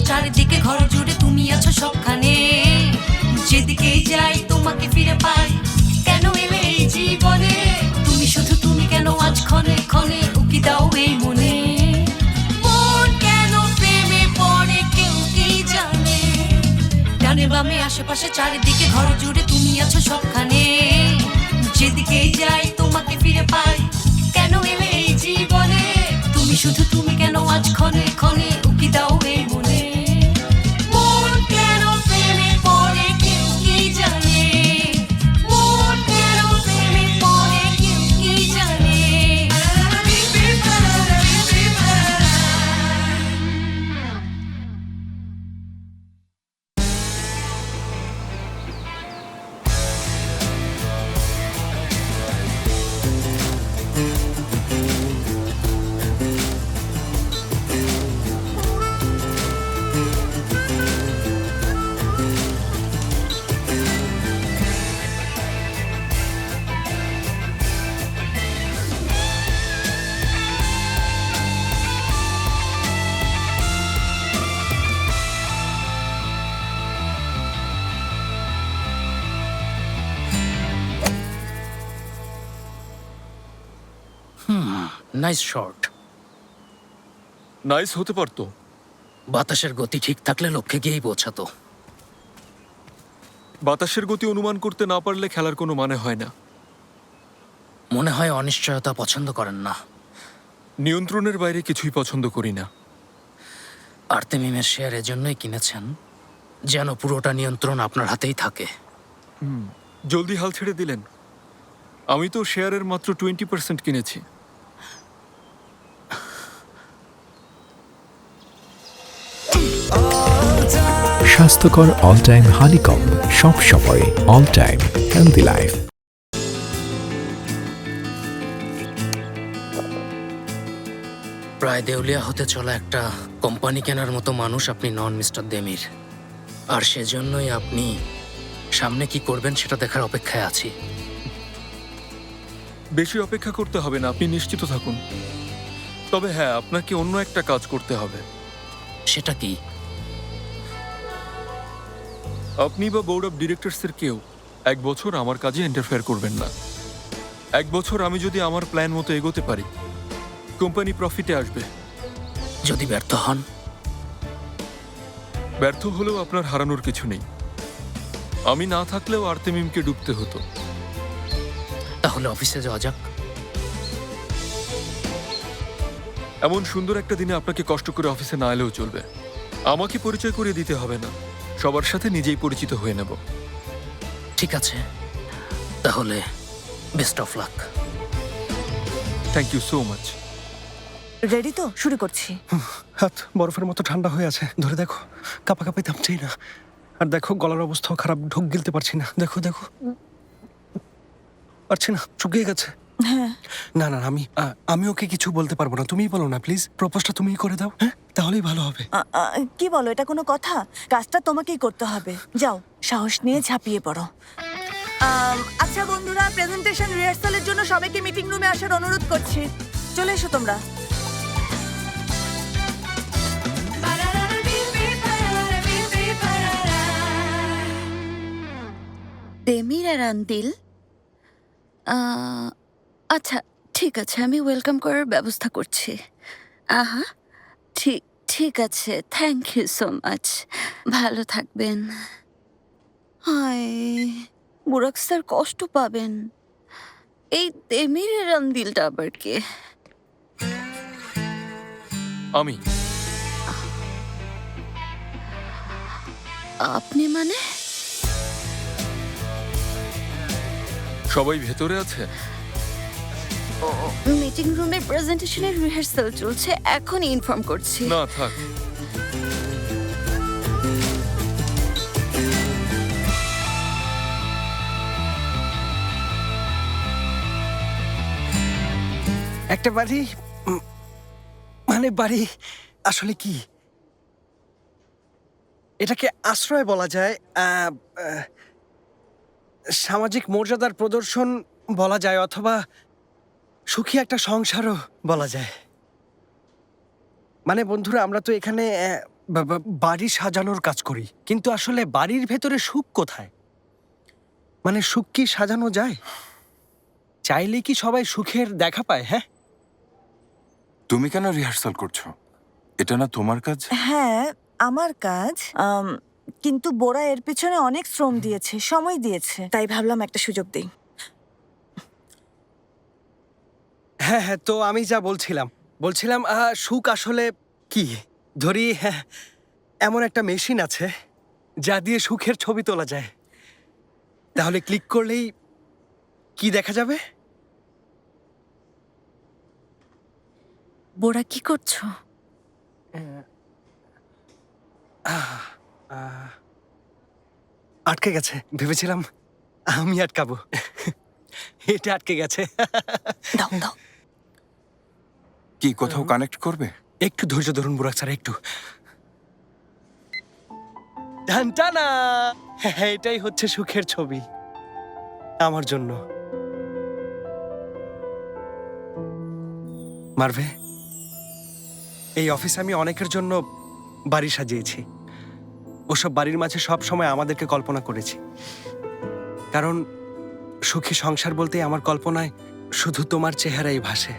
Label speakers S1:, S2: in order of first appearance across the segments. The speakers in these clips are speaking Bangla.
S1: চারিদিকে, ঘর জুড়ে তুমি আছো সবখানে। যেদিকেই যাই তোমাকে ফিরে পাই, কেন এলে এই জীবনে? তুমি শুধু তুমি, কেন আজ ক্ষণে ক্ষণে উকি দাও এই মনে? মন কেন প্রেমে পড়ে কেউ কি জানে? ডানে বামে আশেপাশে চারিদিকে, ঘর জুড়ে তুমি আছো সবখানে। যেদিকেই যাই তোমাকে ফিরে পাই, কেন এলে এই জীবনে? তুমি শুধু তুমি, কেন আজ ক্ষণে ক্ষণে উকি দাও এই মনে? মন কেন প্রেমে পড়ে কেউ কি জানে? মন কেন প্রেমে পড়ে কেউ কি জানে?
S2: Nice shot.
S3: নাইস হতে পারতো।
S2: বাতাসের গতি ঠিক থাকলে লক্ষ্যে গিয়েই পৌঁছাতো।
S3: বাতাসের গতি অনুমান করতে না পারলে খেলার কোনো মানে হয় না।
S2: মনে হয় অনিশ্চয়তা পছন্দ করেন না।
S3: নিয়ন্ত্রণের বাইরে কিছুই পছন্দ করি না।
S2: আর্তেমিমের শেয়ার এজন্যই কিনেছেন যেন পুরোটা নিয়ন্ত্রণ আপনার হাতেই থাকে।
S3: জলদি হাল ছেড়ে দিলেন। আমি তো শেয়ারের মাত্র 20% কিনেছি।
S4: স্বাস্থ্যকর অল টাইম হানিকম, সব সময় অল টাইম হেলদি লাইফ।
S2: প্রায় দেউলিয়া হতে চলা একটা কোম্পানি কেনার মতো মানুষ আপনি নন, মিস্টার দেমির। আর সেজন্যই আপনি সামনে কি করবেন সেটা দেখার অপেক্ষায় আছি।
S3: বেশি অপেক্ষা করতে হবে না, আপনি নিশ্চিত থাকুন। তবে হ্যাঁ, আপনাকে অন্য একটা কাজ করতে হবে।
S2: সেটা কি?
S3: আপনি বা বোর্ড অফ ডিরেক্টরসের কেউ 1 বছর আমার কাজে ইন্টারফেয়ার করবেন না। 1 বছর আমি যদি আমার প্ল্যান মতো এগোতে পারি, কোম্পানি প্রফিটে আসবে।
S2: যদি ব্যর্থ হন?
S3: ব্যর্থ হলেও আপনার হারানোর কিছু নেই। আমি না থাকলেও আর্তেমিমকে ডুবতে হতো।
S2: তাহলে অফিসে যাওয়া যাক।
S3: এমন সুন্দর একটা দিনে আপনাকে কষ্ট করে অফিসে না এলেও চলবে। আমাকে পরিচয় করিয়ে দিতে হবে না, সবার সাথে নিজেই পরিচিত হয়ে নেব।
S2: ঠিক আছে, তাহলে best of luck.
S3: Thank you so much.
S5: Ready তো? শুরু করছি।
S6: হাত বরফের মতো ঠান্ডা হয়ে আছে, ধরে দেখো। কাঁপাকাঁপি থামছেই না। আর দেখো গলার অবস্থাও খারাপ, ঢোক গিলতে পারছি না। দেখো দেখো, পারছি না, শুকিয়ে গেছে।
S5: হ্যাঁ,
S6: না না, আমি ওকে কিছু বলতে পারবো না। তুমিই বলো না প্লিজ, প্রপোজটা তুমিই করে দাও। হ্যাঁ, তাহলেই ভালো হবে।
S5: কি বলো, এটা কোনো কথা? কাজটা তোমাকেই করতে হবে। যাও, সাহস নিয়ে ঝাঁপিয়ে পড়ো। আচ্ছা বন্ধুরা, প্রেজেন্টেশন রিহার্সালের জন্য সবাইকে মিটিং রুমে আসার অনুরোধ করছি। চলে এসো তোমরা।
S7: দেমির আর আন্দিল, আচ্ছা ঠিক আছে, আমি ওয়েলকাম করার ব্যবস্থা করছি। আহা, ঠিক ঠিক আছে, থ্যাংক ইউ সো মাচ। ভালো থাকবেন। হায়, বুরাক স্যার কষ্ট পাবেন। এই দেমির আর আন্দিলটা আবার কে?
S3: আমি
S7: আপনি মানে?
S3: সবাই ভেতরে আছে?
S7: মিটিং রুমের প্রেজেন্টেশনের রিহার্সাল চলছে, এখনই ইনফর্ম করছি।
S3: না থাক।
S6: একটা বাড়ি, মানে বাড়ি আসলে কি, এটাকে আশ্রয় বলা যায়, সামাজিক মর্যাদার প্রদর্শন বলা যায়, অথবা সুখী একটা সংসারও বলা যায়। মানে বন্ধুরা, আমরা তো এখানে বাড়ি সাজানোর কাজ করি, কিন্তু আসলে বাড়ির ভেতরে সুখ কোথায়? মানে সুখ কি সাজানো যায়? চাইলে কি সবাই সুখের দেখা পায়? হ্যাঁ,
S8: তুমি কেন রিহার্সাল করছো? এটা না তোমার কাজ?
S5: হ্যাঁ, আমার কাজ, কিন্তু বোরা এর পেছনে অনেক শ্রম দিয়েছে, সময় দিয়েছে, তাই ভাবলাম একটা সুযোগ দিই।
S6: হ্যাঁ হ্যাঁ, তো আমি যা বলছিলাম সুখ আসলে কি? ধরি হ্যাঁ, এমন একটা মেশিন আছে যা দিয়ে সুখের ছবি তোলা যায়। তাহলে ক্লিক করলেই কি দেখা যাবে?
S7: বোরা কি করছো?
S6: আটকে গেছে। ভেবেছিলাম আমি আটকাবো, এটা আটকে গেছে।
S5: দাও দাও।
S8: কি কোথাও কানেক্ট করবে?
S6: একটু ধৈর্য ধরুন বুরাক স্যার, একটু। টানা, এটাই হচ্ছে সুখের ছবি আমার জন্য। মারভে, এই অফিসে আমি অনেকের জন্য বাড়ি সাজিয়েছি। ওসব বাড়ির মাঝে সব সময় আমাদেরকে কল্পনা করেছি, কারণ সুখী সংসার বলতে আমার কল্পনায় শুধু তোমার চেহারাই ভাসে।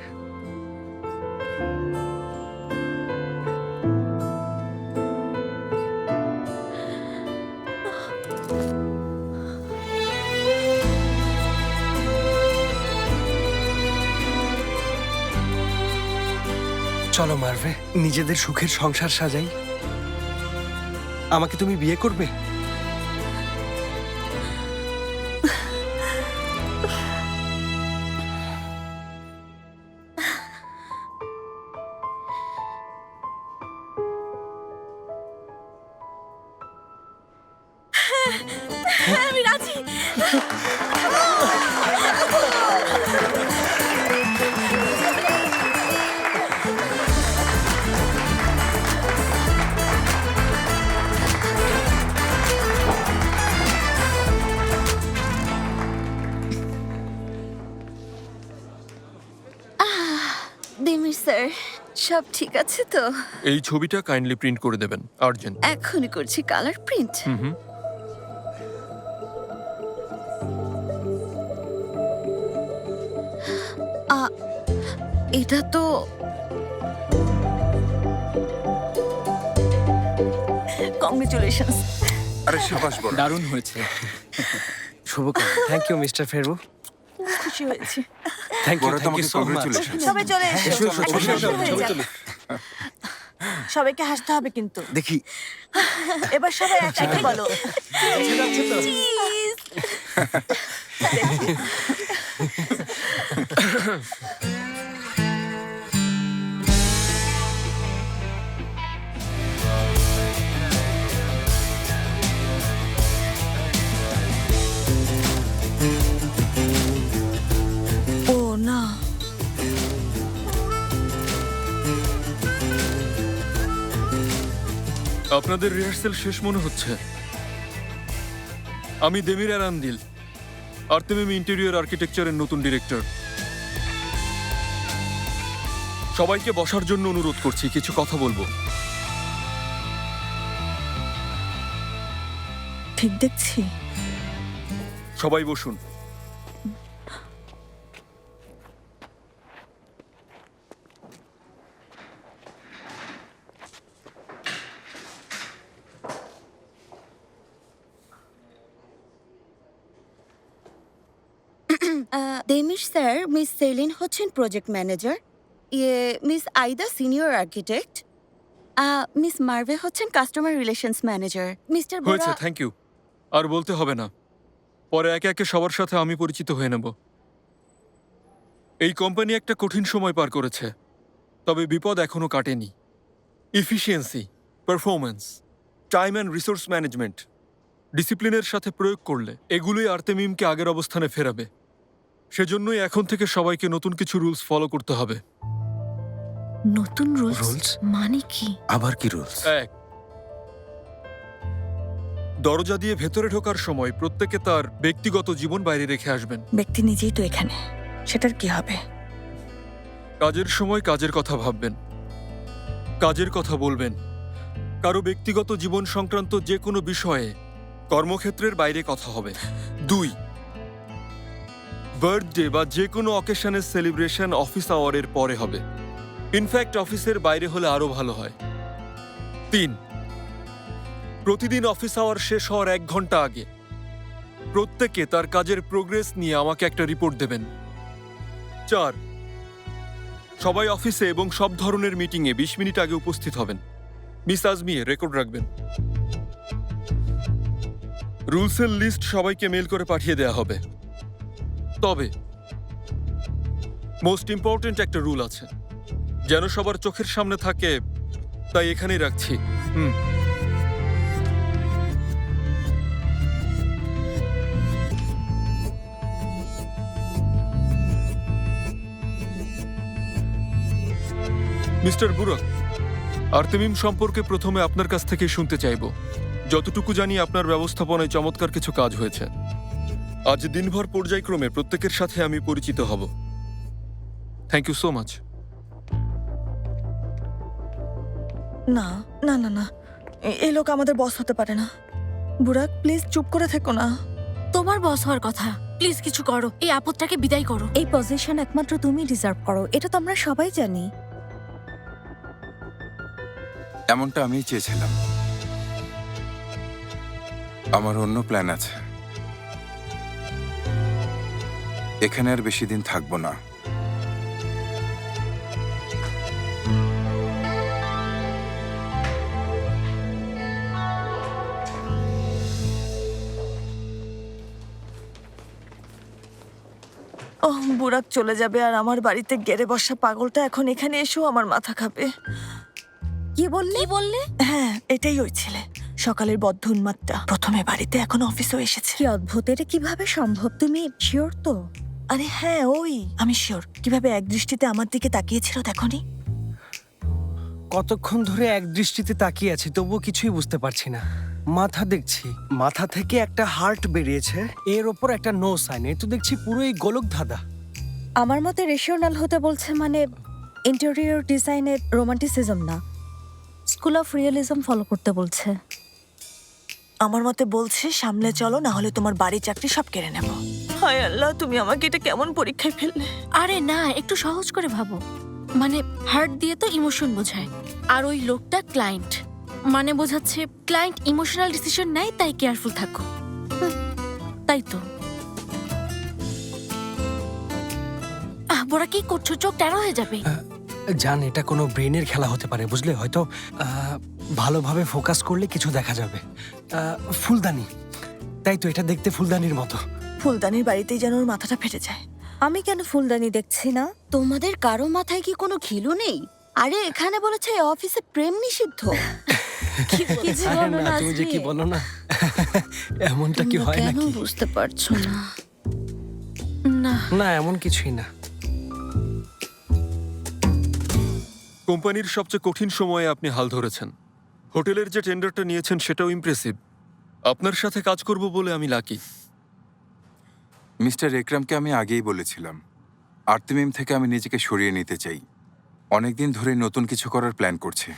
S6: চলো মারভে, নিজেদের সুখের সংসার সাজাই। আমাকে তুমি বিয়ে করবে?
S5: আমি রাজি।
S7: দেমির স্যার, সব ঠিক আছে তো?
S3: এই ছবিটা কাইন্ডলি প্রিন্ট করে দেবেন, আর্জেন্ট।
S7: এখনই করছি কালার প্রিন্ট।
S3: হুম।
S7: এটা তো
S5: কংগ্রেচুলেশনস।
S8: আরে সাবাস বড়।
S2: দারুণ হয়েছে।
S6: শুভকামনা। থ্যাংক ইউ মিস্টার ফেরবু।
S5: খুশি হয়েছি।
S6: থ্যাংক ইউ,
S8: বড়,
S6: থ্যাংক ইউ
S8: তোমাকে
S6: সো মাচ।
S8: কংগ্রেচুলেশন।
S5: সবাই চলে এসো।
S6: এসো, এসো,
S5: একটা
S6: ছবি
S5: ছবি
S6: তুলি,
S5: হয়ে
S6: ছবি
S5: যাক।
S6: তুলি।
S5: সবাইকে হাসতে হবে কিন্তু।
S6: দেখি
S5: এবার সবাই একসাথে বলো।
S6: যাচ্ছে তো?
S5: ও না,
S3: আপনাদের রিহার্সাল শেষ মনে হচ্ছে। আমি দেমির আরান্দিল, আর্তেমিম ইন্টেরিয়র আর্কিটেকচারের নতুন ডিরেক্টর। সবাইকে বসার জন্য অনুরোধ করছি, কিছু কথা বলবো।
S5: ঠিক দেখছি।
S3: সবাই বসুন।
S7: দেমির স্যার, মিস সেলিন হচ্ছেন project manager, miss Aida senior architect, miss Merve হচ্ছেন কাস্টমার রিলেশনস ম্যানেজার। মিস্টার
S3: হয়েছে,
S7: বোরা,
S3: থ্যাংক ইউ। আর বলতে হবে না, পরে একে একে সবার সাথে আমি পরিচিত হয়ে নেব। এই কোম্পানি একটা কঠিন সময় পার করেছে, তবে বিপদ এখনো কাটেনি। Efficiency, performance, time and resource management ডিসিপ্লিনের সাথে প্রয়োগ করলে এগুলোই আর্তেমিমকে আগের অবস্থানে ফেরাবে। সেজন্যই এখন থেকে সবাইকে নতুন কিছু রুলস ফলো করতে হবে।
S7: নতুন রুলস
S6: Rules?
S7: মানে কি?
S8: আবার কি রুলস?
S3: এক, দরজা দিয়ে ভেতরে ঢোকার সময় প্রত্যেকে তার ব্যক্তিগত জীবন বাইরে রেখে আসবেন।
S5: ব্যক্তি নিজেই তো এখানে, সেটার কি হবে?
S3: কাজের সময় কাজের কথা ভাববেন, কাজের কথা বলবেন, কারো ব্যক্তিগত জীবন সংক্রান্ত যে কোনো বিষয়ে কর্মক্ষেত্রের বাইরে কথা হবে। 2, বার্থডে বা যে কোনো অকেশনের সেলিব্রেশন অফিস আওয়ারের পরে হবে। ইনফ্যাক্ট অফিসের বাইরে হলে আরো ভালো হয়। 3, প্রতিদিন অফিস আওয়ার শেষ হওয়ার 1 ঘন্টা আগে প্রত্যেকে তার কাজের প্রোগ্রেস নিয়ে আমাকে একটা রিপোর্ট দেবেন। 4, সবাই অফিসে এবং সব ধরনের মিটিংয়ে 20 মিনিট আগে উপস্থিত হবেন। মিস আজমিয়ে রেকর্ড রাখবেন। রুলসের লিস্ট সবাইকে মেল করে পাঠিয়ে দেয়া হবে। তবে মোস্ট ইম্পর্ট্যান্ট একটা রুল আছে, যেন সবার চোখের সামনে থাকে, তাই এখানেই রাখছি। মিস্টার বুরাক, আর্তেমিম সম্পর্কে প্রথমে আপনার কাছ থেকে শুনতে চাইব। যতটুকু জানি আপনার ব্যবস্থাপনায় চমৎকার কিছু কাজ হয়েছে। আজ দিনভর পর্যায়ক্রমে প্রত্যেকের সাথে আমি পরিচিত হব। Thank you so much.
S5: না না না না, এই লোক আমাদের বস হতে পারে না। বুরাক, প্লিজ চুপ করে থেকো না।
S9: তোমার বস হওয়ার কথা, প্লিজ কিছু করো, এই আপদটাকে বিদায় করো।
S10: এই পজিশন একমাত্র তুমি ডিজার্ভ করো, এটা তো আমরা সবাই জানি।
S8: এমনটা আমিই চেয়েছিলাম। আমার অন্য প্ল্যান আছে। এখানে আর বেশি দিন থাকবো না।
S5: ওহ, বুরাক চলে যাবে আর আমার বাড়িতে গেড়ে বসা পাগলটা এখন এখানে এসেও আমার মাথা খাবে।
S10: কি বললে?
S9: কি বললে?
S5: হ্যাঁ, এটাই ওই ছেলে, সকালের বদ্ধ উন্মাদটা। প্রথমে বাড়িতে, এখন অফিসেও এসেছে।
S10: কি অদ্ভুত, এটা কিভাবে সম্ভব? তুমি শিওর তো?
S5: আরে হ্যাঁ, ওই। আমি শিওর। কিভাবে এক দৃষ্টিতে আমার দিকে তাকিয়েছিল দেখনি?
S6: কতক্ষণ ধরে এক দৃষ্টিতে তাকিয়ে আছি, তবুও কিছুই বুঝতে পারছি না। মাথা দেখছি, মাথা থেকে একটা হার্ট বেরিয়েছে, এর ওপর একটা নো সাইন। এ তো দেখছি পুরোই গোলক ধাঁধা।
S10: আমার মতে রেশনাল হতে বলছে, মানে ইন্টেরিয়র ডিজাইনে রোমান্টিসিজম না, স্কুল অফ রিয়েলিজম ফলো করতে বলছে।
S5: আমার মতে বলছে সামলে চলো, না হলে তোমার বাড়ি চাকরি সব কেড়ে নেব। হায় আল্লাহ, তুমি আমাকে এটা কেমন পরীক্ষায় ফেললে?
S9: আরে না, একটু সহজ করে ভাবো। মানে হার্ট দিয়ে তো ইমোশন বোঝায়, আর ওই লোকটা ক্লায়েন্ট, মানে বোঝাচ্ছে ক্লায়েন্ট ইমোশনাল ডিসিশন নেয়, তাই কেয়ারফুল থাকো। তাই তো। বোরা কি করছো? চোখ টেরা হয়ে যাবে।
S6: জান, এটা কোনো ব্রেনের খেলা হতে পারে, বুঝলে? হয়তো ভালোভাবে ফোকাস করলে কিছু দেখা যাবে। ফুলদানি, তাই তো, এটা দেখতে ফুলদানির মতো।
S5: ফুলদানির বাড়িতেই যেন ওর মাথাটা ফেটে যায়।
S10: আমি কেন ফুলদানি দেখছি না?
S7: তোমাদের কারো মাথায় কি কোনো ঘিলু নেই? আরে এখানে বলেছে এই অফিসে প্রেম নিষিদ্ধ।
S10: কিছু
S6: আরে
S10: বলো
S6: না,
S10: না,
S6: তুমি যে কি
S10: আজমি।
S6: বলো না, এমনটা কি
S7: তোমরা
S6: হয়
S7: কেন
S6: নাকি?
S7: বুঝতে পারছো না?
S9: না,
S6: না, এমন কিছুই না।
S3: কোম্পানির সবচেয়ে কঠিন সময়ে আপনি হাল ধরেছেন। হোটেলের যে টেন্ডারটা নিয়েছেন সেটাও ইমপ্রেসিভ। আপনার সাথে কাজ করব বলে আমি লাকি।
S8: মিস্টার একরামকে আমি আগেই বলেছিলাম, আর্তেমিম থেকে আমি নিজেকে সরিয়ে নিতে চাই। অনেকদিন ধরে নতুন কিছু করার প্ল্যান করছি।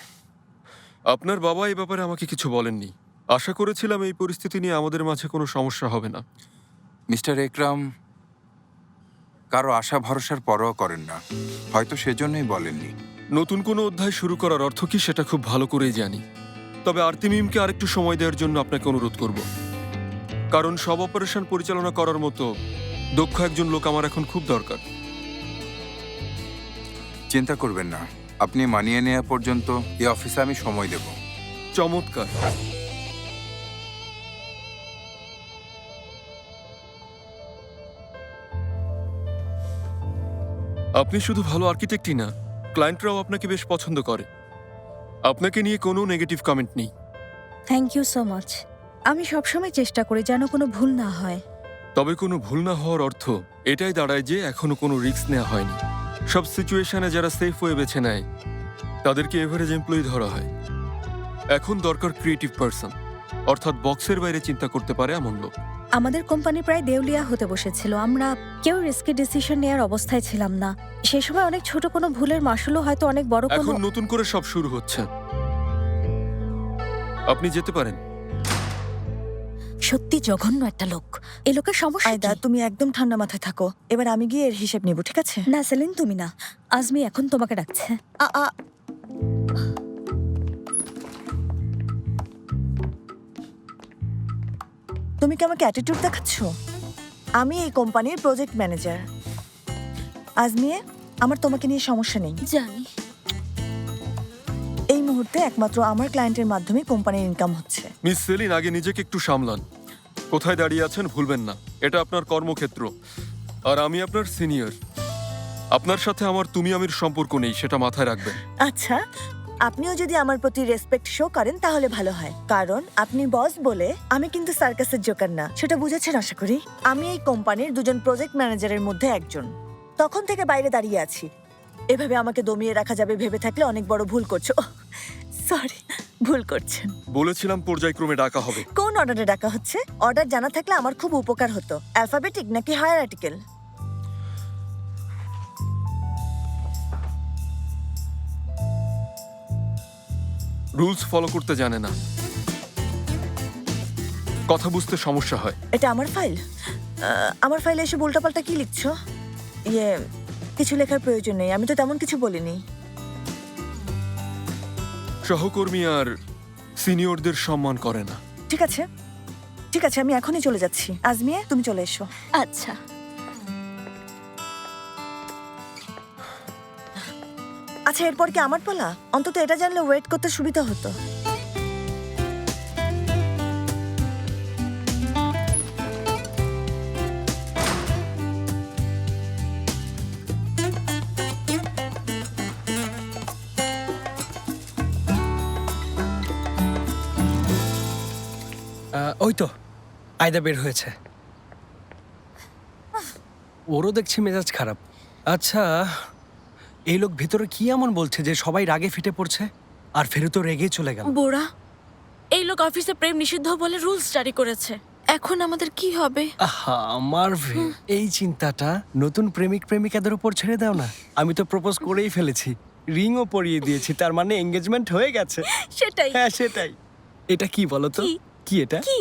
S3: আপনার বাবা এই ব্যাপারে আমাকে কিছু বলেননি। আশা করেছিলাম এই পরিস্থিতি নিয়ে আমাদের মাঝে কোনো সমস্যা হবে না।
S8: মিস্টার একরাম কারো আশা ভরসার পরোয়া করেন না, হয়তো সেজন্যই বলেননি।
S3: নতুন কোনো অধ্যায় শুরু করার অর্থ কি সেটা খুব ভালো করেই জানি। তবে আর্তেমিমকে আরেকটু সময় দেওয়ার জন্য আপনাকে অনুরোধ করব, কারণ সব অপারেশন পরিচালনা করার মতো দক্ষ একজন লোক আমার এখন খুব দরকার।
S8: চিন্তা করবেন না, আপনি মানিয়ে নেওয়া পর্যন্ত এই অফিসে আমি সময় দেব।
S3: চমৎকার। আপনি শুধু ভালো আর্কিটেক্টই না, ক্লায়েন্টরাও আপনাকে বেশ পছন্দ করে। আপনাকে নিয়ে কোনো নেগেটিভ কমেন্ট নেই।
S10: Thank you so much. আমি সবসময় চেষ্টা করি যেন কোনো ভুল না হয়।
S3: তবে কোনো ভুল না হওয়ার অর্থ এটাই দাঁড়ায় যে এখনো কোনো রিস্ক নেওয়া হয়নি। সব সিচুয়েশনে যারা সেফ ওয়ে বেছে নেয় তাদেরকে এভারেজ এমপ্লয়ি ধরা হয়। এখন দরকার ক্রিয়েটিভ পারসন, অর্থাৎ বক্সের বাইরে চিন্তা করতে পারে এমন লোক।
S10: আমাদের কোম্পানি প্রায় দেউলিয়া হতে বসেছিল, আমরা কেউ রিস্কি ডিসিশন নেওয়ার অবস্থায় ছিলাম না। সেই সময় অনেক ছোট কোনো ভুলের মাসুলও হয়তো অনেক বড় কোনো।
S3: এখন নতুন করে সব শুরু হচ্ছে। আপনি যেতে পারেন।
S10: সত্যি জঘন্য একটা লোক। এই লোকের সমস্যা
S5: আয়দা,
S10: কি?
S5: তুমি একদম ঠান্ডা মাথায় থাকো। এবার আমি গিয়ে এর হিসেব নিব, ঠিক আছে?
S10: না সেলিন, তুমি না। আজমি এখন তোমাকে ডাকছে।
S5: আ আ তুমি কি আমাকে অ্যাটিটিউড দেখাচ্ছ? আমি এই কোম্পানির প্রজেক্ট ম্যানেজার। আজমিয়ে, আমার তোমাকে নিয়ে সমস্যা নেই।
S7: জানি।
S5: এই মুহূর্তে একমাত্র আমার ক্লায়েন্টের মাধ্যমে কোম্পানির ইনকাম হচ্ছে।
S3: মিস সেলিন, আগে নিজেকে একটু সামলান। কোথায় দাঁড়িয়ে আছেন ভুলবেন না। এটা আপনার কর্মক্ষেত্র, আর আমি আপনার সিনিয়র। আপনার সাথে আমার তুমি আমির সম্পর্ক নেই, সেটা মাথায় রাখবেন।
S5: আচ্ছা, আপনিও যদি আমার প্রতি রেসপেক্ট শো করেন তাহলে ভালো হয়, কারণ আপনি বস বলে আমি কিন্তু সার্কাসের জোকার না, সেটা বুঝেছেন আশা করি। আমি এই কোম্পানির দুজন প্রজেক্ট ম্যানেজারের মধ্যে একজন। তখন থেকে বাইরে দাঁড়িয়ে আছি। এভাবে আমাকে দমিয়ে রাখা যাবে ভেবে থাকলে অনেক বড় ভুল করছো। সরি, ভুল করছেন।
S3: বলেছিলাম পর্যায়ক্রমে ডাকা হবে।
S5: কোন অর্ডারে ডাকা হচ্ছে? অর্ডার জানা থাকলে আমার খুব উপকার হতো। অ্যালফাবেটিক নাকি হায়ারার্টিক্যাল?
S3: রুলস ফলো করতে জানে না, কথা বুঝতে সমস্যা হয়।
S5: এটা আমার ফাইল। আমার ফাইলে এসে উল্টাপাল্টা কি লিখছো? কিছু লেখার প্রয়োজন নেই, আমি তো তেমন কিছু বলিনি।
S3: সহকর্মী আর সিনিয়রদের সম্মান করে না।
S5: ঠিক আছে, ঠিক আছে, আমি এখনই চলে যাচ্ছি। আজমিয়ে, তুমি চলে এসো।
S7: আচ্ছা।
S5: আচ্ছা, এরপর কি আমার পালা? অন্তত এটা জানলে ওয়েট করতে সুবিধা হতো।
S6: ওই তো আয়দা বের হয়েছে। ওরও দেখছি মেজাজ খারাপ। আচ্ছা, এই লোক ভেতরে কি এমন বলছে যে সবাই রাগে ফেটে পড়ছে, আর ফেরত তো রেগে চলে গেল?
S9: বোরা, এই লোক অফিসে প্রেম নিষিদ্ধ বলে রুলস জারি করেছে। এখন আমাদের কি হবে?
S6: আহা মারভে, এই চিন্তাটা নতুন প্রেমিক প্রেমিকাদের উপর ছেড়ে দাও না। আমি তো প্রপোজ করেই ফেলেছি, রিংও পরিয়ে দিয়েছি, তার মানে এঙ্গেজমেন্ট হয়ে গেছে।
S9: সেটাই।
S6: হ্যাঁ সেটাই। এটা কি বলো তো?
S9: কি?
S6: কি এটা?
S9: কি?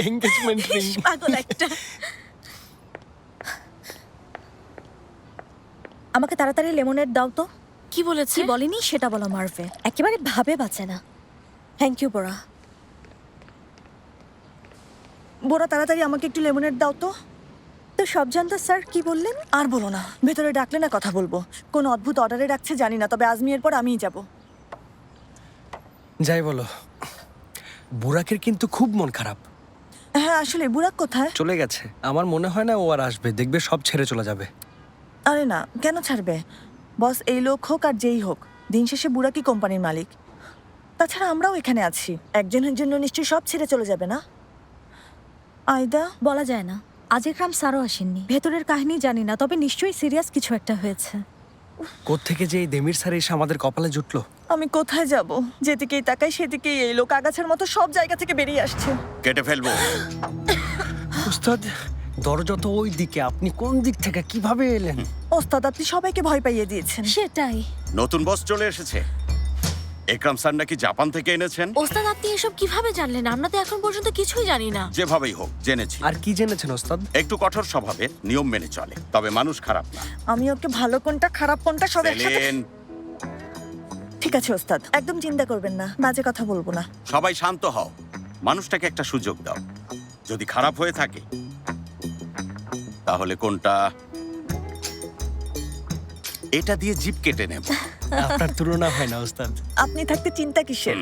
S6: Engagement ring.
S9: পাগল একটা।
S10: আমাকে তাড়াতাড়ি লেমনেড দাও তো।
S9: কি বলেছে?
S10: কি বলেনি সেটা বলো মারভে। একেবারে ভাবে বাঁচে না। থ্যাংক ইউ বোরা।
S5: বোরা, তাড়াতাড়ি আমাকে একটু লেমনেড দাও তো।
S10: তো সব জানতো স্যার কি বললেন?
S5: আর বলো না, ভেতরে ডাকলে না কথা বলবো। কোন অদ্ভুত অর্ডারে ডাকছে জানি না, তবে আজমিয়ের পর আমিই যাব।
S6: যাই বলো, বুরাকের কিন্তু খুব মন খারাপ।
S5: হ্যাঁ, আসলে বুরাক কোথায়?
S6: চলে গেছে। আমার মনে হয় না ও আর আসবে, দেখবে সব ছেড়ে চলে যাবে।
S5: আরে না, কেন ছাড়বে? বস এই লোক হোক আর যেই হোক, দিন শেষে বুরাকই কোম্পানির মালিক। তাছাড়া আমরাও এখানে আছি, একজনের জন্য নিশ্চয়ই সব ছেড়ে চলে যাবে না? আয়দা,
S10: বলা যায় না। আজ একরাম স্যারও আসেননি। ভেতরের কাহিনী জানি না, তবে নিশ্চয়ই সিরিয়াস কিছু একটা হয়েছে।
S6: কোত্থেকে যে এই দেমির স্যার এসে আমাদের কপালে জুটলো।
S5: আমি কোথায় যাব? যেদিকেই তাকাই সেদিকেই এই লোক আগাছার মতো সব জায়গা থেকে বেরিয়ে আসছে।
S11: কেটে ফেলবো।
S6: উস্তাদ, দরজা তো ওই দিকে, আপনি কোন দিক থেকে কিভাবে এলেন?
S5: ওস্তাদ, আপনি সবাইকে ভয় পাইয়ে দিয়েছেন।
S10: সেটাই।
S11: নতুন বস চলে এসেছে। একরাম স্যার নাকি জাপান থেকে এনেছেন।
S9: ওস্তাদ, আপনি এসব কিভাবে জানলেন? আমরা তো এখন পর্যন্ত কিছুই জানি না।
S11: যেভাবেই হোক জেনেছি।
S6: আর কি জেনেছেন ওস্তাদ?
S11: একটু কঠোর স্বভাবের, নিয়ম মেনে চলে, তবে মানুষ খারাপ না।
S5: আমি ওকে ভালো কোনটা খারাপ কোনটা সব একসাথে।
S11: সেলিন,
S5: ঠিক আছে ওস্তাদ, একদম চিন্তা করবেন না, বাজে কথা বলবো না।
S11: সবাই শান্ত হও। মানুষটাকে একটা সুযোগ দাও। যদি খারাপ হয়ে থাকে তাহলে কোনটা? এটা দিয়ে জিভ কেটে নেব।
S6: আপনার তুলনা হয় না ওস্তাদ।
S5: আপনি থাকতে চিন্তা কিসের?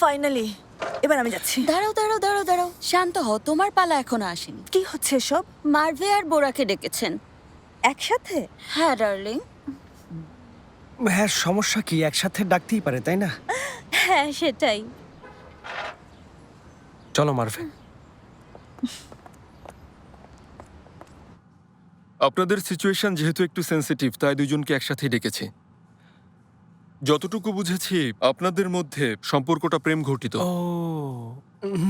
S5: ফাইনালি, এবার আমি যাচ্ছি।
S7: দাঁড়াও দাঁড়াও দাঁড়াও দাঁড়াও, শান্ত হও, তোমার পালা এখনো আসেনি।
S5: কি হচ্ছে সব?
S7: মার্ভে আর বোরাকে ডেকেছেন।
S5: একসাথে?
S7: হ্যাঁ ডার্লিং।
S6: হ্যাঁ, সমস্যা কি? একসাথে ডাকতেই পারে, তাই না?
S10: হ্যাঁ সেটাই।
S6: চলো মারফে।
S3: আপনাদের সিচুয়েশন যেহেতু একটু সেনসিটিভ, তাই দুজনকে একসাথেই ডেকেছি। যতটুকু বুঝেছি আপনাদের মধ্যে সম্পর্কটা প্রেম ঘটিত।
S6: ও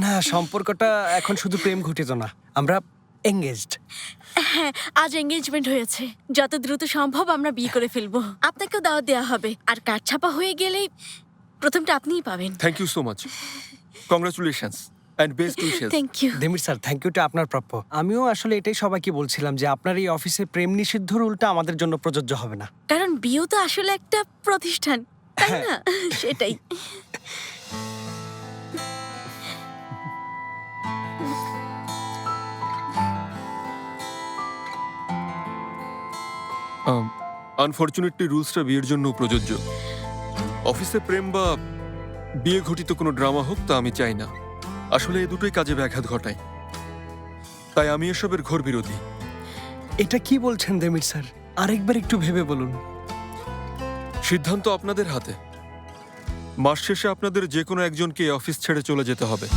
S6: না, সম্পর্কটা এখন শুধু প্রেম ঘটিত না, আমরা এঙ্গেজড।
S9: হ্যাঁ, আজ এঙ্গেজমেন্ট হয়েছে। যত দ্রুত সম্ভব আমরা বিয়ে করে ফেলবো। আপনাকেও দাওয়াত দেওয়া হবে, আর কার্ড ছাপা হয়ে গেলেই প্রথমটা আপনিই পাবেন।
S3: Thank you so much, congratulations and best wishes.
S9: Thank you.
S6: Demir sir, thank ইউটা আপনার প্রাপ্য। আমিও আসলে এটাই সবাইকে বলছিলাম যে আপনার এই অফিসে প্রেম নিষিদ্ধ রুলটা আমাদের জন্য প্রযোজ্য হবে না।
S9: কারণ বিয়ে তো আসলে একটা প্রতিষ্ঠান, তাই না? সেটাই।
S3: আনফর্চুনেটলি রুলসটা বিয়ের জন্য প্রযোজ্য। অফিসে প্রেম বা বিয়ে ঘটিত কোনো ড্রামা হোক তা আমি চাই না। আসলে এই দুটোই কাজে ব্যাঘাত ঘটায়, তাই আমি এসবের ঘোর বিরোধী।
S6: এটা কি বলছেন দেমির স্যার? আরেকবার একটু ভেবে বলুন।
S3: সিদ্ধান্ত আপনাদের হাতে। মাস শেষে আপনাদের যে কোনো একজনকে এই অফিস ছেড়ে চলে যেতে হবে।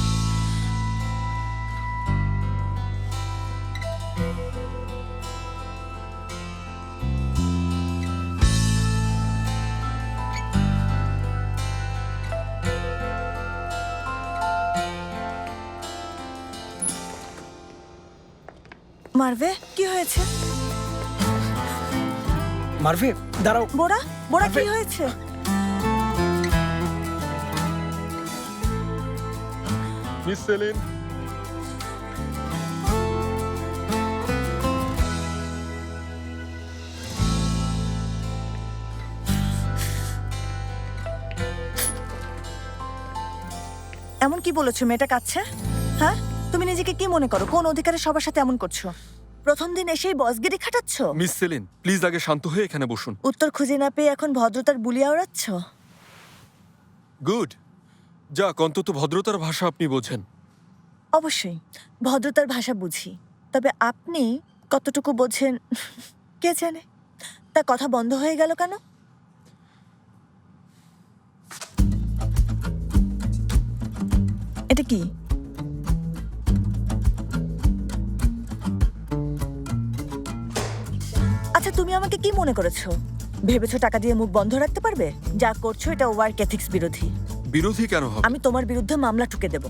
S5: মারভে, কি হয়েছে?
S6: মারভে দাঁড়াও।
S5: বোরা, বোরা, কি
S6: মারভে।
S5: হয়েছে?
S3: মিস সেলিন,
S5: এমন কি বলেছো? মেয়েটা কাচ্ছে? হ্যাঁ, তুমি নিজেকে কি মনে করো? কোন অধিকারে সবার সাথে এমন করছো? প্রথম দিন এসেই বসগিরি খাটাচ্ছ?
S3: মিস সেলিন, প্লিজ আগে শান্ত হয়ে এখানে বসুন।
S5: উত্তর খুঁজে না পেয়ে এখন ভদ্রতার বুলিয়া ওড়াচ্ছ?
S3: গুড, যাক, অন্তত ভদ্রতার ভাষা আপনি বোঝেন।
S5: অবশ্যই ভদ্রতার ভাষা বুঝি, তবে আপনি কতটুকু বোঝেন কে জানে। তা কথা বন্ধ হয়ে গেল কেন? এটা কি? আচ্ছা, তুমি আমাকে কি মনে করেছো? ভেবেছো টাকা দিয়ে মুখ বন্ধ রাখতে পারবে? যা করছো এটা ওয়ার্ক এথিক্স বিরোধী।
S3: বিরোধী কেন হবে?
S5: আমি তোমার বিরুদ্ধে মামলা ঠুকে দেব।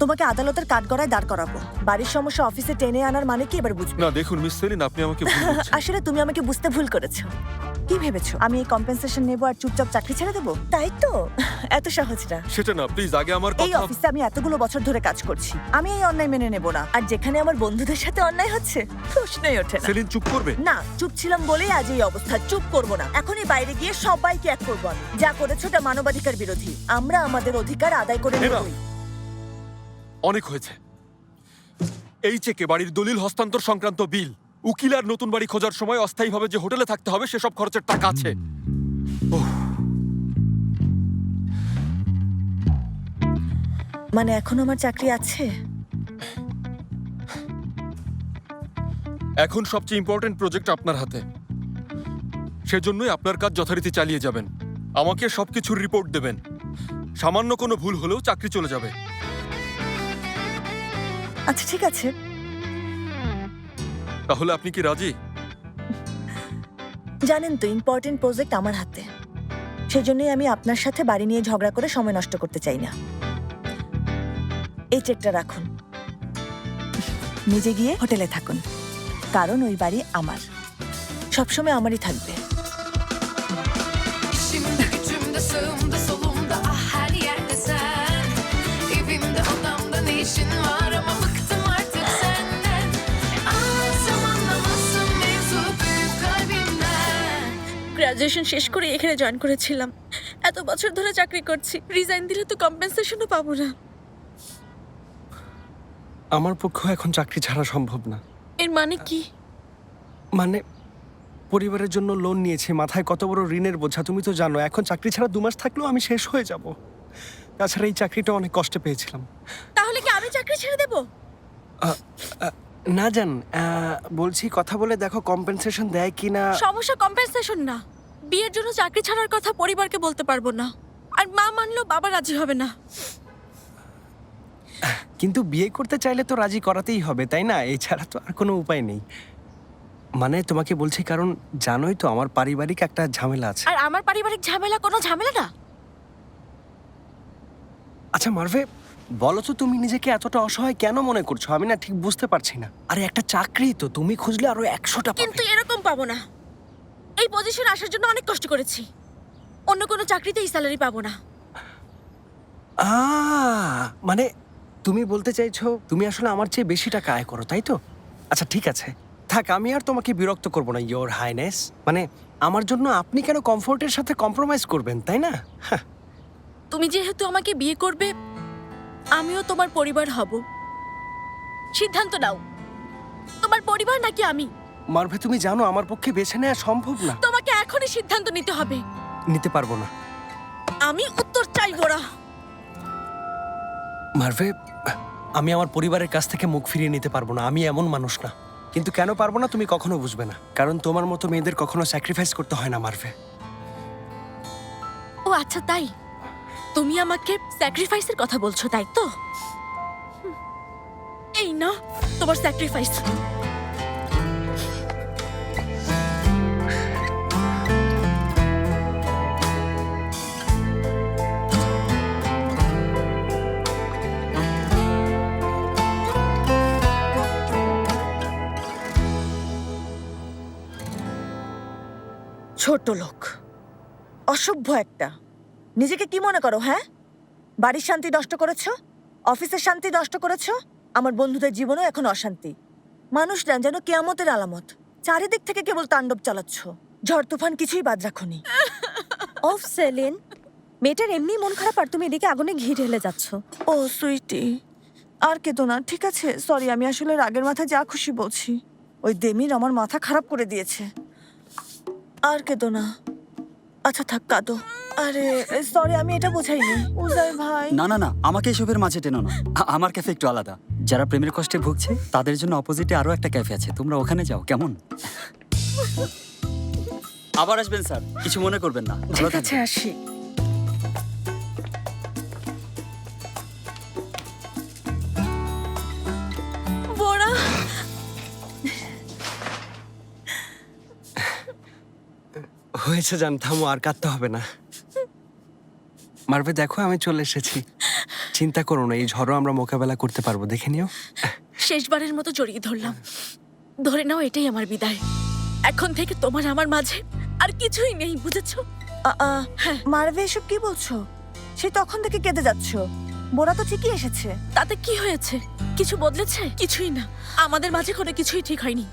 S5: তোমাকে আদালতের কাঠগড়ায় দাঁড় করাবো। বাড়ির সমস্যা অফিসে টেনে আনার মানে কি এবার বুঝবে?
S3: না দেখুন মিস সেলিন, আপনি আমাকে ভুল বুঝছেন।
S5: আসলে তুমি আমাকে বুঝতে ভুল করেছো। কি ভেবেছো আমি এই কম্পেনসেশন নেব আর চুপচাপ চাকরি ছেড়ে দেবো? তাই তো, এত সহজ না।
S3: সেটা না, প্লিজ আগে আমার
S5: এই
S3: কথা।
S5: অফিসে আমি এতগুলো বছর ধরে কাজ করছি, আমি এই অন্যায় মেনে নেব না। আর যেখানে আমার বন্ধুদের সাথে অন্যায় হচ্ছে, প্রশ্নই ওঠে না।
S3: সেলিন চুপ করবে?
S5: না, চুপ ছিলাম বলেই আজ এই অবস্থা। চুপ করবো না। এখনই বাইরে গিয়ে সবাইকে এক করবো আমি। যা করেছো এটা মানবাধিকার বিরোধী। আমরা আমাদের অধিকার আদায় করে
S3: এরা,
S5: নেবই।
S3: অনেক হয়েছে। এই চেকে বাড়ির দলিল হস্তান্তর সংক্রান্ত বিল, উকিল আর নতুন বাড়ি খোঁজার সময় অস্থায়ীভাবে যে হোটেলে থাকতে হবে সেসব খরচের টাকা আছে।
S5: মানে এখনো আমার চাকরি আছে?
S3: এখন সবচেয়ে ইম্পর্টেন্ট প্রজেক্ট আপনার হাতে, সেজন্যই আপনার কাজ যথারীতি চালিয়ে যাবেন। আমাকে সবকিছুর রিপোর্ট দেবেন। সামান্য কোনো ভুল হলেও চাকরি চলে যাবে।
S5: আচ্ছা ঠিক আছে।
S3: তাহলে আপনি কি রাজি?
S5: জানেন তো, ইম্পর্টেন্ট প্রজেক্ট আমার হাতে, সেজন্যই আমি আপনার সাথে বাড়ি নিয়ে ঝগড়া করে সময় নষ্ট করতে চাই না। এই চেকটা রাখুন, নিজে গিয়ে হোটেলে থাকুন, কারণ ওই বাড়ি আমার, সবসময় আমারই থাকবে।
S1: İşimde gücümde sağımda solumda ah her yerde sen. Evimde odamda ne işin var ama bıktım artık senden. Anlatsam anlamazsın mevzu büyük kalbimden.
S9: Graduation শেষ করে এখানে জয়েন করেছিলাম। এত বছর ধরে চাকরি করছি, রিজাইন দিলে তো কম্পেনসেশনও পাবো না।
S6: আমার পক্ষে এখন চাকরি ছাড়া সম্ভব না।
S9: এর মানে কি?
S6: মানে পরিবারের জন্য লোন নিয়েছি, মাথায় কত বড় ঋণের বোঝা তুমি তো জানো। এখন চাকরি ছাড়া 2 মাস থাকলেও আমি শেষ হয়ে যাব। তাছাড়া এই চাকরিটা অনেক কষ্টে পেয়েছিলাম।
S9: তাহলে কি আমি চাকরি ছেড়ে দেব?
S6: না জান, বলছি কথা বলে দেখো কম্পেনসেশন দেয় কিনা।
S9: সমস্যা কম্পেনসেশন না, বিয়ের জন্য চাকরি ছাড়ার কথা পরিবারকে বলতে পারবো না। আর মা মানলেও বাবা রাজি হবে না।
S6: কিন্তু বিয়ে করতে চাইলে তো রাজি করাতেই হবে, তাই না? এছাড়া তো আর কোনো উপায় নেই। মানে তোমাকে বলছি কারণ জানোই তো আমার পারিবারিক একটা ঝামেলা আছে।
S9: আর আমার পারিবারিক ঝামেলা কোনো ঝামেলা না।
S6: আচ্ছা মারভে, বলো তো তুমি নিজেকে এতটা অসহায় কেন মনে করছো? আমি না ঠিক বুঝতে পারছি না। আরে একটা চাকরি তো, তুমি খুঁজলে আরো 100টা পাবে।
S9: কিন্তু এরকম পাবো না। এই পজিশনে আসার জন্য অনেক কষ্ট করেছি। অন্য কোনো চাকরিতে এই স্যালারি পাবো না।
S6: মানে তুমি বলতে চাইছো তুমি আসলে আমার চেয়ে বেশি টাকা আয় করো, তাই তো? আচ্ছা ঠিক আছে, থাক, আমি আর তোমাকে বিরক্ত করব না, ইয়োর হাইনেস। মানে আমার জন্য আপনি কেন কমফোর্টের সাথে কম্প্রোমাইজ করবেন, তাই না? হ্যাঁ,
S9: তুমি যেহেতু আমাকে বিয়ে করবে, আমিও তোমার পরিবার হব। সিদ্ধান্ত নাও, তোমার পরিবার নাকি আমি?
S6: মারভে তুমি জানো আমার পক্ষে বেছে নেওয়া সম্ভব না।
S9: তোমাকে এখনই সিদ্ধান্ত নিতে হবে।
S6: নিতে পারবো না।
S9: আমি উত্তর চাইবো না।
S6: মারভে, আমি আমার পরিবারের কাছ থেকে মুখ ফিরিয়ে নিতে পারবো না, আমি এমন মানুষ না। কিন্তু কেন পারবো না তুমি কখনো বুঝবে না, কারণ তোমার মতো মেয়েদের কখনো স্যাক্রিফাইস করতে হয় না মারভে।
S9: ও আচ্ছা, তাই তুমি আমাকে স্যাক্রিফাইসের কথা বলছো, তাই তো? এই না তোমার স্যাক্রিফাইস।
S5: ছোট লোক, অসভ্য একটা। নিজেকে কি মনে করো? হ্যাঁ, বাড়ির শান্তি নষ্ট করেছো, অফিসের শান্তি নষ্ট করেছো, আমার বন্ধুদের জীবনেও এখন অশান্তি। মানুষ না যেন কেয়ামতের আলামত, চারিদিক থেকে কেবল তাণ্ডব চালাচ্ছ, ঝড় তুফান কিছুই বাদ রাখোনি।
S10: অফ সেলিন, মেয়েটার এমনি মন খারাপ আর তুমি এদিকে আগুনে ঘি ঢেলে যাচ্ছ।
S5: ও সুইটি, আর কেতো না, ঠিক আছে? সরি, আমি আসলে রাগের মাথায় যা খুশি বলছি। ওই দেমির আমার মাথা খারাপ করে দিয়েছে। আর কেতো না, আচ্ছা থাক, কাঁদো। আরে সরি, আমি এটা বোঝাইনি। উদয় ভাই,
S12: না না না, আমাকে এসবের মাঝে টেনো না। আমার ক্যাফে একটু আলাদা। যারা প্রেমের কষ্টে ভুগছে তাদের জন্য অপোজিটে আরো একটা ক্যাফে আছে, তোমরা ওখানে যাও, কেমন? আবার আসবেন স্যার, কিছু মনে করবেন না। ভালো
S5: ঠিক আছে,
S12: থাকবেন।
S5: আসি।
S9: বোরা,
S6: হয়েছে, জান, থামো, আর কাঁদতে হবে না। মারভে দেখো, আমি চলে এসেছি। চিন্তা করো না, এই ঝড়ও আমরা মোকাবেলা করতে পারবো, দেখে নিও।
S9: শেষবারের মতো জড়িয়ে ধরলাম। ধরে নাও এটাই আমার বিদায়। এখন থেকে তোমার আমার মাঝে আর কিছুই নেই, বুঝেছো?
S5: মারভে, এসব কি বলছো? সে তখন থেকে কেঁদে যাচ্ছ। বোরা তো ঠিকই এসেছে।
S9: তাতে কি হয়েছে? কিছু বদলেছে? কিছুই না। আমাদের মাঝে কোনো কিছুই ঠিক হয়নি।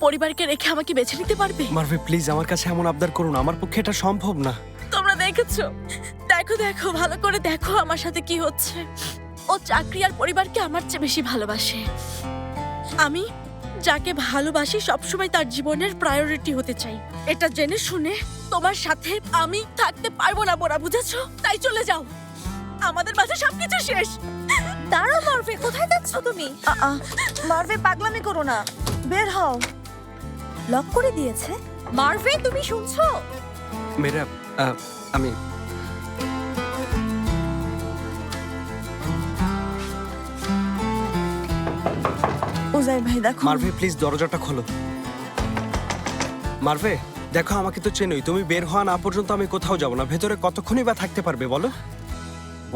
S9: পরিবারকে রেখে আমাকে বেছে নিতে পারবে?
S6: মারভে প্লিজ, আমার কাছে এমন আবদার করুন, আমার পক্ষে এটা সম্ভব না।
S9: তোমরা দেখেছো? দেখো দেখো, ভালো করে দেখো আমার সাথে কি হচ্ছে। ও চাকরি আর পরিবারকে আমার চেয়ে বেশি ভালোবাসে। আমি যাকে ভালোবাসি সবসময় তার জীবনের প্রায়োরিটি হতে চাই। এটা জেনে শুনে তোমার সাথে আমি থাকতে পারবো না বোরা, বুঝেছো? তাই চলে যাও, আমাদের মাঝে সবকিছু শেষ।
S10: দাঁড়াও মারফে, কোথায় যাচ্ছ তুমি?
S5: মারভে, পাগলামি করো না, বের হও।
S10: লক করে দিয়েছে। মারফে, তুমি শুনছো?
S6: মেরা, আমি
S5: উদয় ভাই দেখো।
S6: মারভে প্লিজ, দরজাটা খোলো। মারভে দেখো, আমাকে তো চেনোই, তুমি বের হওয়া না পর্যন্ত আমি কোথাও যাব না। ভেতরে কতক্ষণই বা থাকতে পারবে বলো?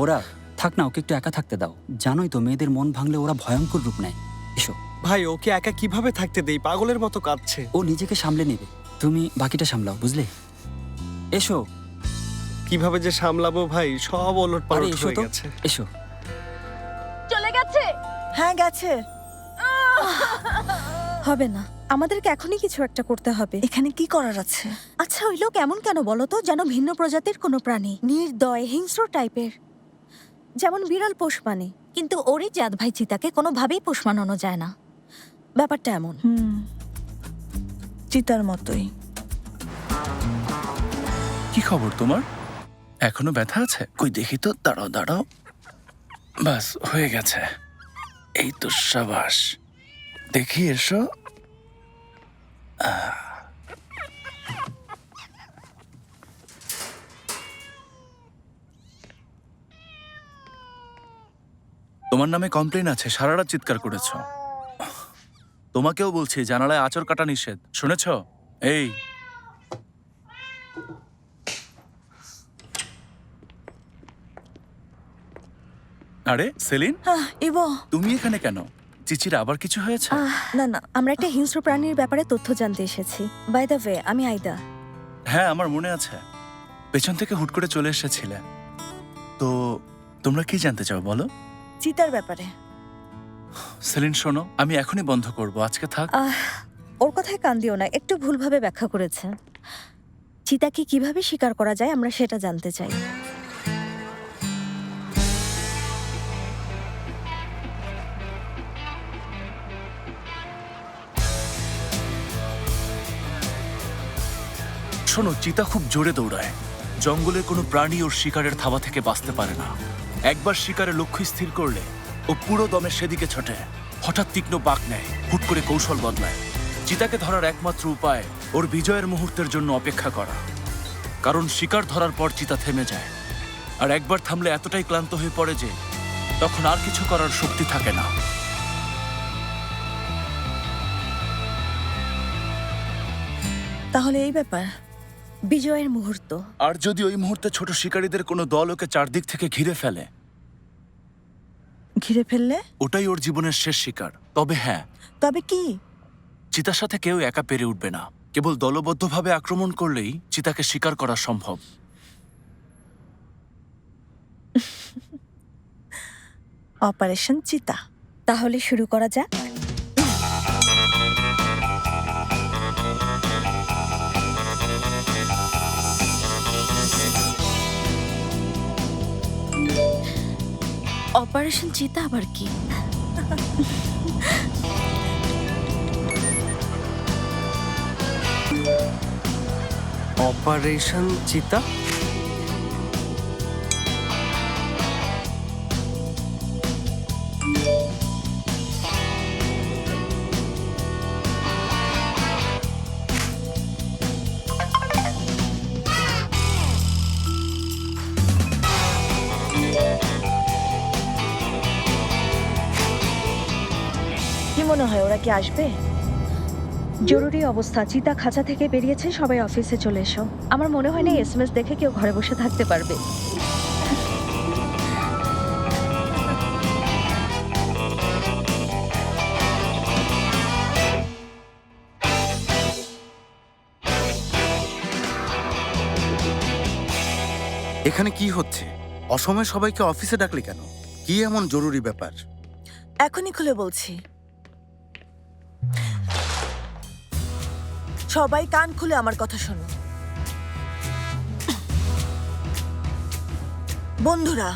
S12: ওরা থাক না, ওকে একটু একা থাকতে দাও। জানোই তো মেয়েদের মন ভাঙলে ওরা ভয়ঙ্কর রূপ নেয়। এসো।
S6: ভাই, ওকে একা কিভাবে থাকতে দেই? পাগলের মতো কাঁদছে।
S12: ও নিজেকে সামলে নেবে, তুমি বাকিটা সামলাও, বুঝলে? এসো।
S6: কিভাবে যে সামলাবো ভাই, সব
S12: আরে
S6: ওলটপালট
S12: এসো
S6: হয়ে
S12: তো,
S6: গেছে।
S12: এসো।
S9: চলে গেছে?
S5: হ্যাঁ, গেছে।
S10: হবে না, আমাদেরকে এখনই কিছু একটা করতে হবে।
S5: এখানে কি করার আছে?
S10: আচ্ছা, ওই লোক এমন কেন বলো তো? যেন ভিন্ন প্রজাতির কোনো প্রাণী, নির্দয়, হিংস্র টাইপের, যেমন বিড়াল পোষ মানে। কিন্তু ওরই জাত ভাই চিতাকে কোনোভাবেই পোষ মানানো যায় না। ব্যাপারটা এমন।
S5: চিতার মতোই।
S13: কি খবর তোমার? এখনো ব্যথা আছে? কই দেখি তো, দাঁড়াও দাঁড়াও, বাস হয়ে গেছে। এই তো, সাবাস, দেখি এসো। তোমার নামে কমপ্লেন আছে, সারা রাত চিৎকার করেছ। তোমাকেও বলছি, জানালায় আঁচড় কাটা নিষেধ, শুনেছ? এই আরে সেলিন,
S5: ইভো,
S13: তুমি এখানে কেন? চিচির আবার কিছু হয়েছে?
S10: না না, আমরা একটা হিংস্র প্রাণীর ব্যাপারে তথ্য জানতে এসেছি। বাই দ্য ওয়ে, আমি আইদা।
S13: হ্যাঁ, আমার মনে আছে। পেছন থেকে হুট করে চলে এসেছিলে। তো তোমরা কি জানতে চাও বলো?
S5: চিতার ব্যাপারে।
S13: সেলিন শোনো, আমি এখনই বন্ধ করব, আজকে থাক।
S10: ওর কথায় কান দিও না, একটু ভুলভাবে ব্যাখ্যা করেছে। চিতাকে কিভাবে শিকার করা যায় আমরা সেটা জানতে চাই।
S13: শোনো, চিতা খুব জোরে দৌড়ায়। জঙ্গলের কোনো প্রাণী ওর শিকারের থাবা থেকে বাঁচতে পারে না। একবার শিকারের লক্ষ্য স্থির করলে ও পুরো দমে সেদিকে ছোটে। হঠাৎ তীক্ষ্ণ বাঁক নেয়, হুট করে কৌশল বদলায়। চিতাকে ধরার একমাত্র উপায় ওর বিজয়ের মুহূর্তের জন্য অপেক্ষা করা। কারণ শিকার ধরার পর চিতা থেমে যায়, আর একবার থামলে এতটাই ক্লান্ত হয়ে পড়ে যে তখন আর কিছু করার শক্তি থাকে না।
S5: তাহলে এই ব্যাপার,
S10: বিজয়ের মুহূর্ত।
S13: আর যদি ওই মুহূর্তে ছোট শিকারীদের কোনো দল ওকে চারদিক থেকে ঘিরে ফেলে,
S5: ঘিরে ফেললে
S13: ওটাই ওর জীবনের শেষ শিকার। তবে হ্যাঁ,
S5: তবে কি?
S13: চিতার সাথে কেউ একা পেরে উঠবে না। কেবল দলবদ্ধভাবে আক্রমণ করলেই চিতাকে শিকার করা সম্ভব।
S5: অপারেশন চিতা।
S10: তাহলে শুরু করা যাক।
S9: অপারেশন চিতা আবার কি?
S6: অপারেশন চিতা?
S5: কি মনে হয় ওরা কি আসবে?
S10: জরুরি অবস্থা, চিতা খাঁচা থেকে বেরিয়েছে, সবাই অফিসে চলে এসো। আমার মনে হয় না এসএমএস দেখে কেউ ঘরে বসে থাকতে পারবে।
S11: এখানে কি হচ্ছে? অসময়ে সবাইকে অফিসে ডাকলে কেন? কি এমন জরুরি ব্যাপার?
S5: এখনই খুলে বলছি। সবাই কান খুলে আমার কথা শোনো। বন্ধুরা,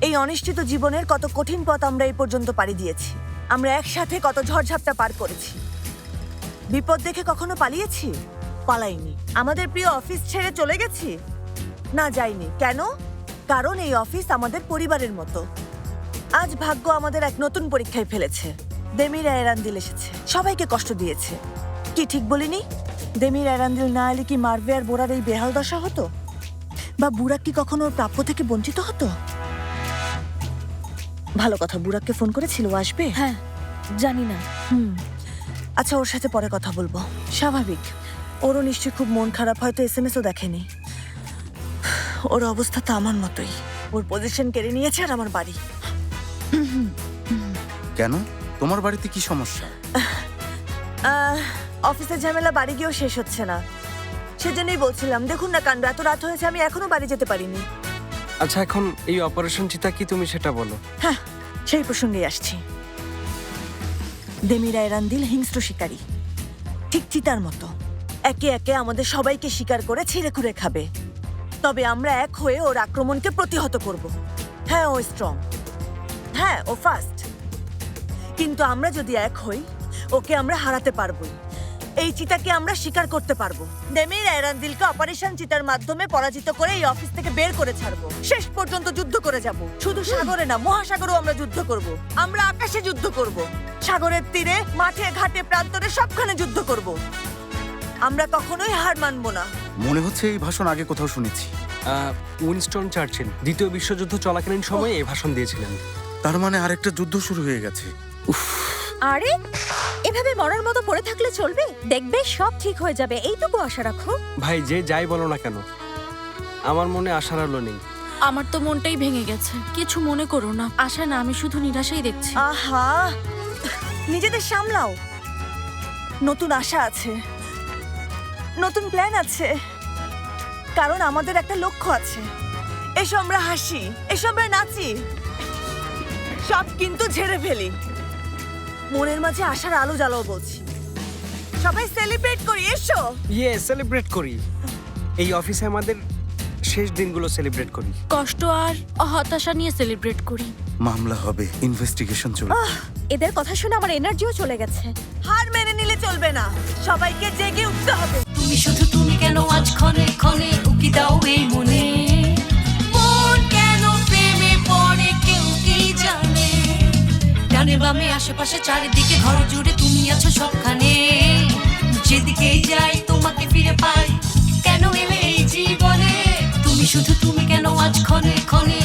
S5: এই অনিশ্চিত জীবনের কত কঠিন পথ আমরা এই পর্যন্ত পাড়ি দিয়েছি। আমরা একসাথে কত ঝড়ঝাপটা পার করেছি। বিপদ দেখে কখনো পালিয়েছি? পালাইনি। আমাদের প্রিয় অফিস ছেড়ে চলে গেছি? না, যাইনি। কেন? কারণ এই অফিস আমাদের পরিবারের মতো। আজ ভাগ্য আমাদের এক নতুন পরীক্ষায় ফেলেছে। দেমিরা এরান্দিল এসেছে, সবাইকে কষ্ট দিয়েছে। কি ঠিক বলিনি? দেমিরা এরান্দিল না এলে কি মারভে আর বোরার এই বেহাল দশা হতো? বা বুড়াক কি কখনো ওর প্রাপ্য থেকে বঞ্চিত হতো? ভালো কথা, বুড়াককে ফোন করেছিল, ও আসবে?
S10: হ্যাঁ, জানি না।
S5: আচ্ছা, ওর সাথে পরে কথা বলবো। স্বাভাবিক, ওরও নিশ্চয়ই খুব মন খারাপ, হয়তো এসএমএসও দেখেনি। ওর অবস্থা তো আমার মতোই। ওর পজিশন কেড়ে নিয়েছে আর আমার বাড়ি।
S11: কেন? তোমার বাড়িতে কি সমস্যা?
S5: অফিসের ঝামেলা বাড়ি গিয়েও শেষ হচ্ছে না। সেজন্যই বলছিলাম, দেখুন না কাণ্ড, এত রাত হয়েছে, আমি এখনো বাড়ি যেতে পারিনি।
S6: আচ্ছা, এখন এই অপারেশন চিতা কি, তুমি সেটা বলো।
S5: হ্যাঁ, সেই প্রসঙ্গেই আসছি। দেমিরা এরান্দিল হিংস্র শিকারী, ঠিক চিতার মতো। একে একে আমাদের সবাইকে শিকার করে ছিঁড়ে খুঁড়ে খাবে। তবে আমরা এক হয়ে ওর আক্রমণকে প্রতিহত করব। হ্যাঁ, ও স্ট্রং, হ্যাঁ ও ফাস্ট, কিন্তু আমরা যদি এক হই, ওকে আমরা হারাতে পারবোই। এই চিতাকে আমরা শিকার করতে পারবো। দেমিরা এরান্দিলকে অপারেশন চিতার মাধ্যমে পরাজিত করে এই অফিস থেকে বের করে ছাড়বো। শেষ পর্যন্ত যুদ্ধ করে যাব। শুধু সাগরে না, মহাসাগরেও আমরা যুদ্ধ করব। আমরা আকাশে যুদ্ধ করব, সাগরের তীরে, মাঠে ঘাটে, প্রান্তরে, সবখানে যুদ্ধ করব। আমরা কখনোই হার মানবো না।
S11: মনে হচ্ছে এই ভাষণ আগে কোথাও শুনেছি।
S6: উইনস্টন চার্চিল দ্বিতীয় বিশ্বযুদ্ধ চলাকালীন সময়ে এই ভাষণ দিয়েছিলেন।
S11: তার মানে আরেকটা যুদ্ধ শুরু হয়ে গেছে।
S10: আরে, এভাবে মরার মতো পড়ে থাকলে চলবে? দেখবে সব ঠিক হয়ে যাবে, এইটুকু আশা রাখো।
S6: ভাই, যে যাই বলো না কেন, আমার মনে আশার আলো নেই।
S9: আমার তো মনটাই ভেঙে গেছে। কিছু মনে করো না আশা না, আমি শুধু নিরাশাই দেখছি।
S5: আহা, নিজেদের সামলাও। নতুন আশা আছে, নতুন প্ল্যান আছে, কারণ আমাদের একটা লক্ষ্য আছে। এসো আমরা হাসি, এসো আমরা নাচি, সব কিন্তু ঝেড়ে ফেলি। মনের মাঝে আশার আলো জ্বালাও বলছি। সবাই সেলিব্রেট করি, এসো।
S6: সেলিব্রেট করি। এই অফিসে আমাদের শেষ দিনগুলো সেলিব্রেট করি।
S9: কষ্ট আর হতাশা নিয়ে সেলিব্রেট করি।
S11: মামলা হবে, ইনভেস্টিগেশন চলবে।
S10: এদের কথা শুনে আমার এনার্জিও চলে গেছে।
S5: হার মেনে নিলে চলবে না, সবাইকে জেগে উঠতে হবে।
S1: তুমি শুধু তুমি কেন আজ ক্ষণে ক্ষণে উকি দাও এই মনে, মন কেন প্রেমে পড়ে কেউ কি জানে। ডানে বামে আশেপাশে চারিদিকে ঘর জুড়ে তুমি আছো সবখানে, যেদিকেই যাই তোমাকে ফিরে পাই। কেন এলে এই জীবনে তুমি শুধু তুমি কেন আজ ক্ষণে ক্ষণে